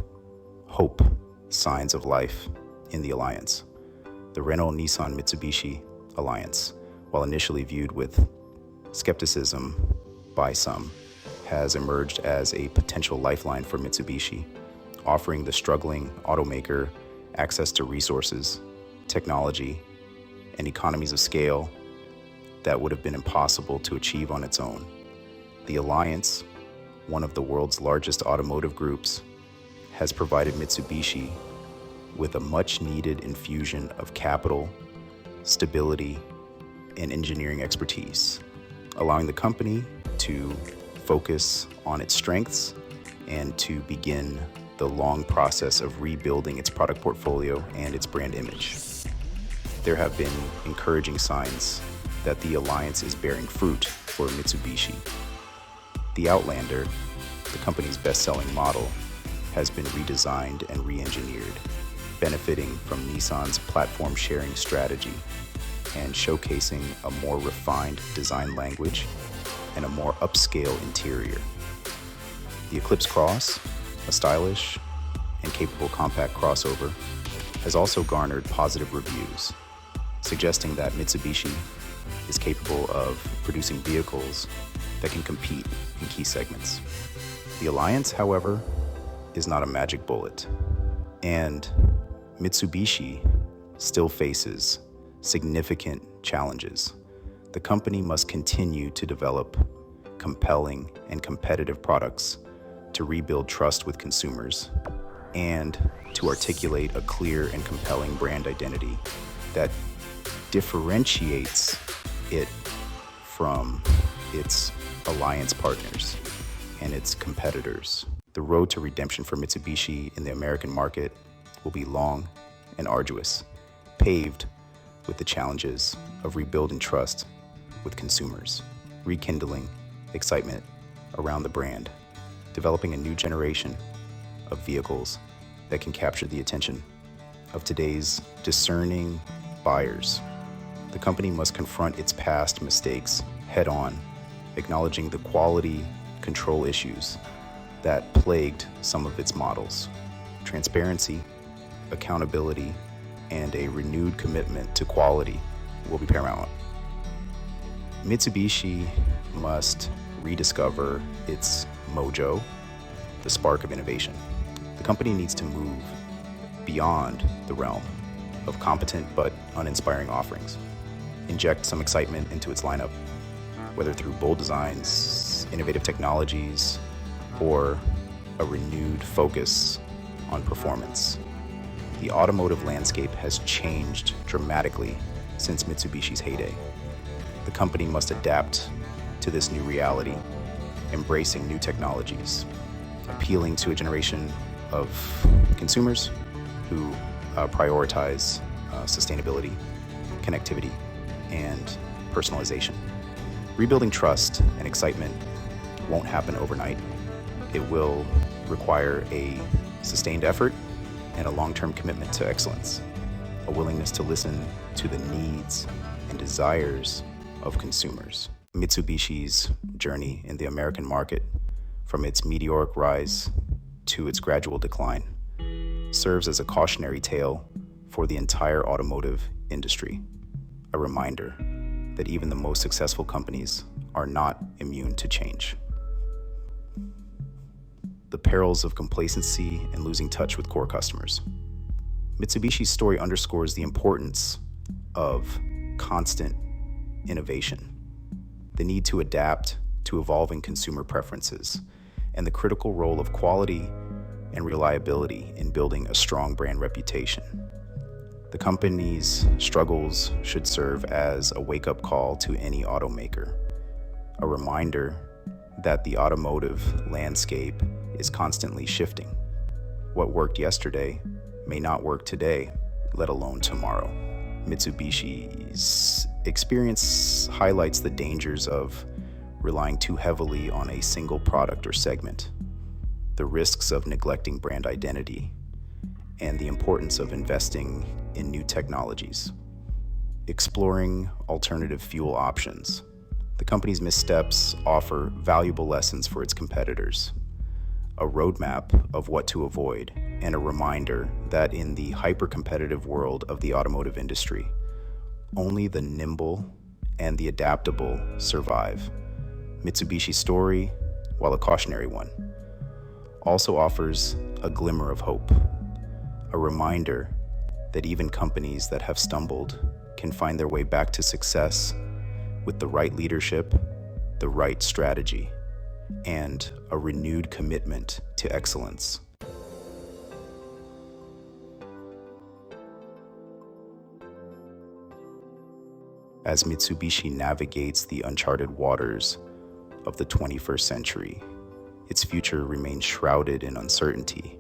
hope, signs of life in the alliance. The Renault-Nissan-Mitsubishi alliance, while initially viewed with skepticism by some, has emerged as a potential lifeline for Mitsubishi, offering the struggling automaker access to resources, technology, and economies of scale that would have been impossible to achieve on its own. The alliance, one of the world's largest automotive groups, has provided Mitsubishi with a much-needed infusion of capital, stability, and engineering expertise, allowing the company to focus on its strengths and to begin the long process of rebuilding its product portfolio and its brand image. There have been encouraging signs that the alliance is bearing fruit for Mitsubishi. The Outlander, the company's best-selling model, has been redesigned and re-engineered, benefiting from Nissan's platform sharing strategy and showcasing a more refined design language and a more upscale interior. The Eclipse Cross, a stylish and capable compact crossover, has also garnered positive reviews, suggesting that Mitsubishi is capable of producing vehicles that can compete in key segments. The Alliance, however, is not a magic bullet, and Mitsubishi still faces significant challenges. The company must continue to develop compelling and competitive products to rebuild trust with consumers and to articulate a clear and compelling brand identity that differentiates it from its alliance partners and its competitors. The road to redemption for Mitsubishi in the American market will be long and arduous, paved with the challenges of rebuilding trust with consumers, rekindling excitement around the brand, developing a new generation of vehicles that can capture the attention of today's discerning buyers. The company must confront its past mistakes head-on, acknowledging the quality control issues that plagued some of its models. Transparency, accountability, and a renewed commitment to quality will be paramount. Mitsubishi must rediscover its mojo, the spark of innovation. The company needs to move beyond the realm of competent but uninspiring offerings. Inject some excitement into its lineup, whether through bold designs, innovative technologies, or a renewed focus on performance. The automotive landscape has changed dramatically since Mitsubishi's heyday. The company must adapt to this new reality, embracing new technologies, appealing to a generation of consumers who prioritize sustainability, connectivity, and personalization. Rebuilding trust and excitement won't happen overnight. It will require a sustained effort and a long-term commitment to excellence, a willingness to listen to the needs and desires of consumers. Mitsubishi's journey in the American market, from its meteoric rise to its gradual decline, serves as a cautionary tale for the entire automotive industry, a reminder that even the most successful companies are not immune to change. The perils of complacency and losing touch with core customers. Mitsubishi's story underscores the importance of constant innovation, the need to adapt to evolving consumer preferences, and the critical role of quality and reliability in building a strong brand reputation. The company's struggles should serve as a wake-up call to any automaker, a reminder that the automotive landscape is constantly shifting. What worked yesterday may not work today, let alone tomorrow. Mitsubishi's experience highlights the dangers of relying too heavily on a single product or segment, the risks of neglecting brand identity, and the importance of investing in new technologies. Exploring alternative fuel options. The company's missteps offer valuable lessons for its competitors, a roadmap of what to avoid, and a reminder that in the hyper-competitive world of the automotive industry, only the nimble and the adaptable survive. Mitsubishi's story, while a cautionary one, also offers a glimmer of hope, a reminder that even companies that have stumbled can find their way back to success with the right leadership, the right strategy, and a renewed commitment to excellence. As Mitsubishi navigates the uncharted waters of the 21st century, its future remains shrouded in uncertainty,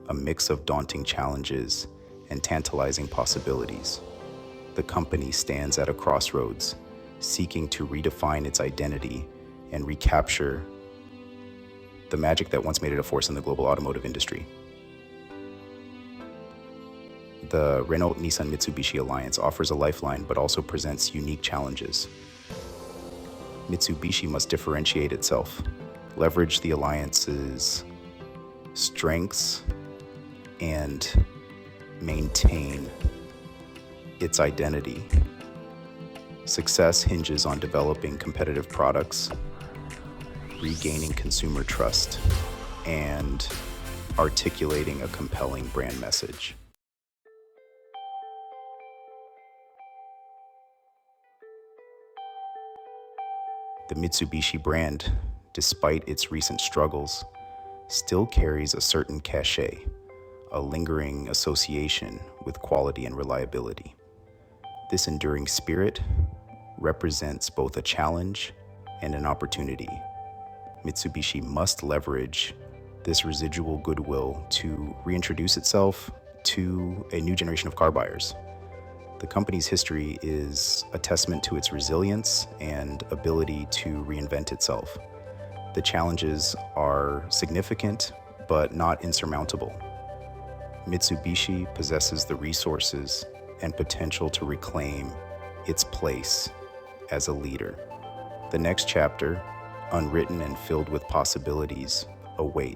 a mix of daunting challenges and tantalizing possibilities. The company stands at a crossroads, seeking to redefine its identity and recapture the magic that once made it a force in the global automotive industry. The Renault-Nissan-Mitsubishi alliance offers a lifeline but also presents unique challenges. Mitsubishi must differentiate itself, leverage the alliance's strengths, and maintain its identity. Success hinges on developing competitive products, regaining consumer trust, and articulating a compelling brand message. The Mitsubishi brand, despite its recent struggles, still carries a certain cachet, a lingering association with quality and reliability. This enduring spirit represents both a challenge and an opportunity. Mitsubishi must leverage this residual goodwill to reintroduce itself to a new generation of car buyers. The company's history is a testament to its resilience and ability to reinvent itself. The challenges are significant, but not insurmountable. Mitsubishi possesses the resources and potential to reclaim its place as a leader. The next chapter, unwritten and filled with possibilities, awaits.